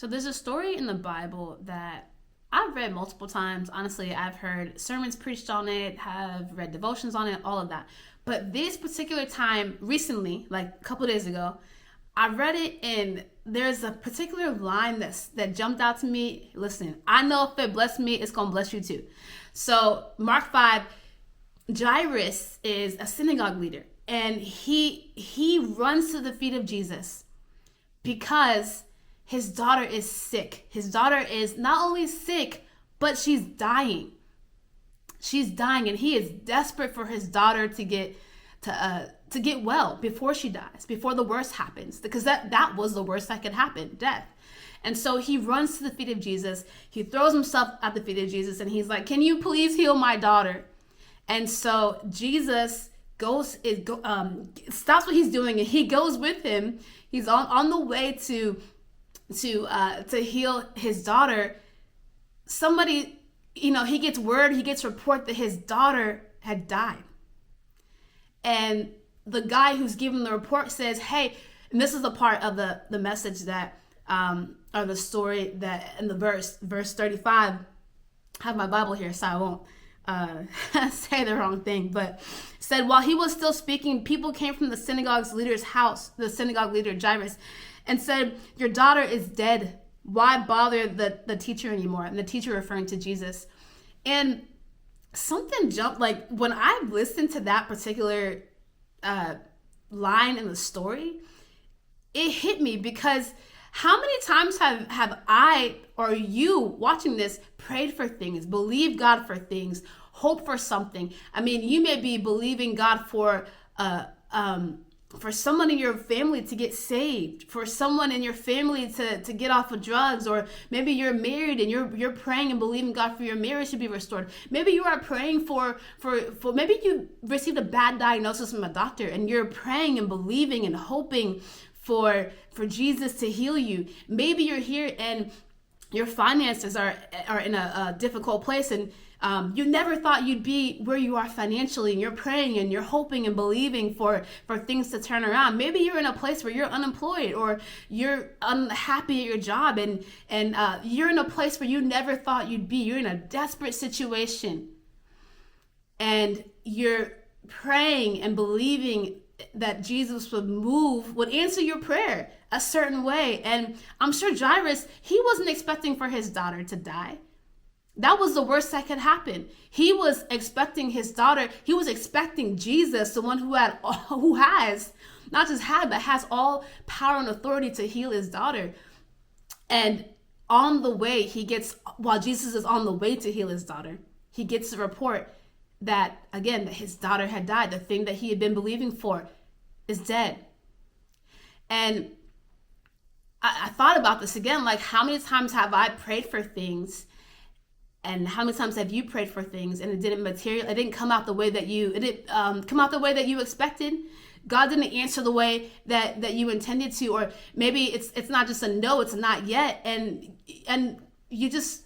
So there's a story in the Bible that I've read multiple times. Honestly, I've heard sermons preached on it, have read devotions on it, all of that. But this particular time, recently, like a couple days ago, I read it and there's a particular line that jumped out to me. Listen, I know if it blessed me, it's going to bless you too. So Mark 5, Jairus is a synagogue leader and he runs to the feet of Jesus because his daughter is sick. His daughter is not only sick, but she's dying. She's dying, and he is desperate for his daughter to get well before she dies, before the worst happens, because that was the worst that could happen, death. And so he runs to the feet of Jesus. He throws himself at the feet of Jesus, and he's like, "Can you please heal my daughter?" And so Jesus stops what he's doing, and he goes with him. He's on the way to heal his daughter. Somebody, he gets report that his daughter had died. And the guy who's giving the report says, "Hey," and this is the part of the message that, or the story that in the verse 35, I have my Bible here, so I won't say the wrong thing, but said, "While he was still speaking, people came from the synagogue's leader's house," the synagogue leader, Jairus, "and said, 'Your daughter is dead. Why bother the teacher anymore?'" And the teacher referring to Jesus. And something jumped, like when I listened to that particular line in the story, it hit me, because how many times have I or you watching this prayed for things, believed God for things, hope for something? I mean, you may be believing God for someone in your family to get saved, for someone in your family to get off of drugs, or maybe you're married and you're praying and believing God for your marriage to be restored. Maybe you are praying for maybe you received a bad diagnosis from a doctor and you're praying and believing and hoping for Jesus to heal you. Maybe you're here and your finances are in a difficult place, and you never thought you'd be where you are financially, and you're praying and you're hoping and believing for things to turn around. Maybe you're in a place where you're unemployed, or you're unhappy at your job, and you're in a place where you never thought you'd be. You're in a desperate situation, and you're praying and believing that Jesus would answer your prayer a certain way. And I'm sure Jairus, he wasn't expecting for his daughter to die. That was the worst that could happen. He was expecting his daughter. He was expecting Jesus, the one who has not just had, but has all power and authority to heal his daughter. And on the way, while Jesus is on the way to heal his daughter, he gets the report that his daughter had died. The thing that he had been believing for is dead. And I thought about this again, like, how many times have I prayed for things, and how many times have you prayed for things and it didn't come out the way that you expected? God didn't answer the way that you intended to, or maybe it's not just a no, it's a not yet, and you just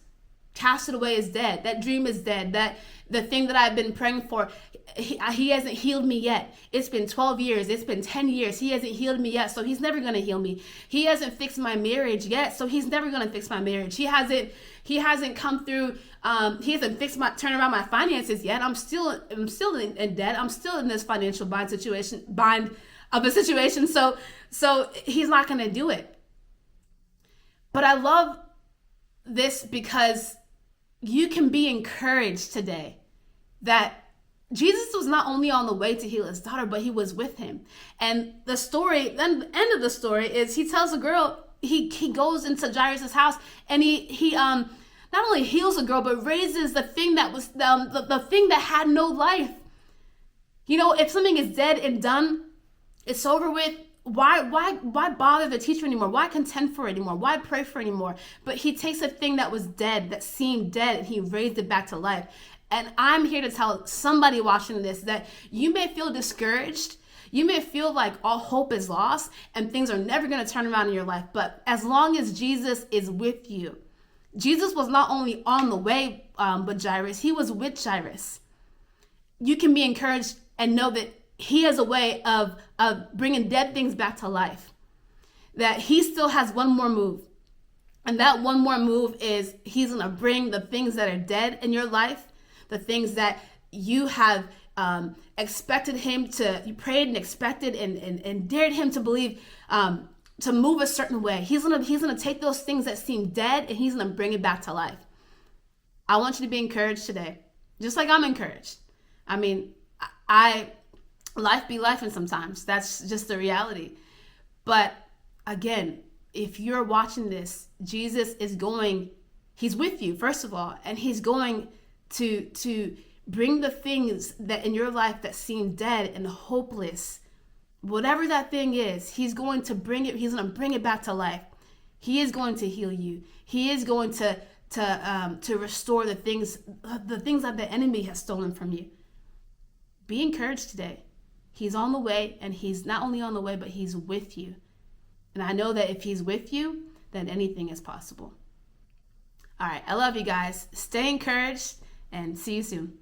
cast it away as dead. That dream is dead. That the thing that I've been praying for, he hasn't healed me yet. It's been 12 years. It's been 10 years. He hasn't healed me yet, so he's never going to heal me. He hasn't fixed my marriage yet, so he's never going to fix my marriage. He hasn't come through. He hasn't turned around my finances yet. I'm still in debt. I'm still in this financial bind of a situation. So he's not going to do it. But I love this because you can be encouraged today that Jesus was not only on the way to heal his daughter, but he was with him. And the end of the story is he tells the girl, he goes into Jairus' house, and he not only heals the girl, but raises the thing that was the thing that had no life. If something is dead and done, it's over with. Why bother the teacher anymore? Why contend for it anymore? Why pray for it anymore? But he takes a thing that was dead, that seemed dead, and he raised it back to life. And I'm here to tell somebody watching this that you may feel discouraged. You may feel like all hope is lost and things are never going to turn around in your life. But as long as Jesus is with you, Jesus was not only on the way with Jairus, he was with Jairus. You can be encouraged and know that he has a way of bringing dead things back to life, that he still has one more move. And that one more move is he's going to bring the things that are dead in your life, the things that you have expected him to, you prayed and expected and dared him to believe, to move a certain way. He's gonna take those things that seem dead and he's gonna bring it back to life. I want you to be encouraged today, just like I'm encouraged. I mean, life be life, and sometimes that's just the reality. But again, if you're watching this, Jesus is he's with you, first of all, and he's going to bring the things that in your life that seem dead and hopeless, whatever that thing is, he's going to bring it back to life. He is going to heal you. He is going to restore the things that the enemy has stolen from you. Be encouraged today. He's on the way, and he's not only on the way, but he's with you. And I know that if he's with you, then anything is possible. All right, I love you guys. Stay encouraged and see you soon.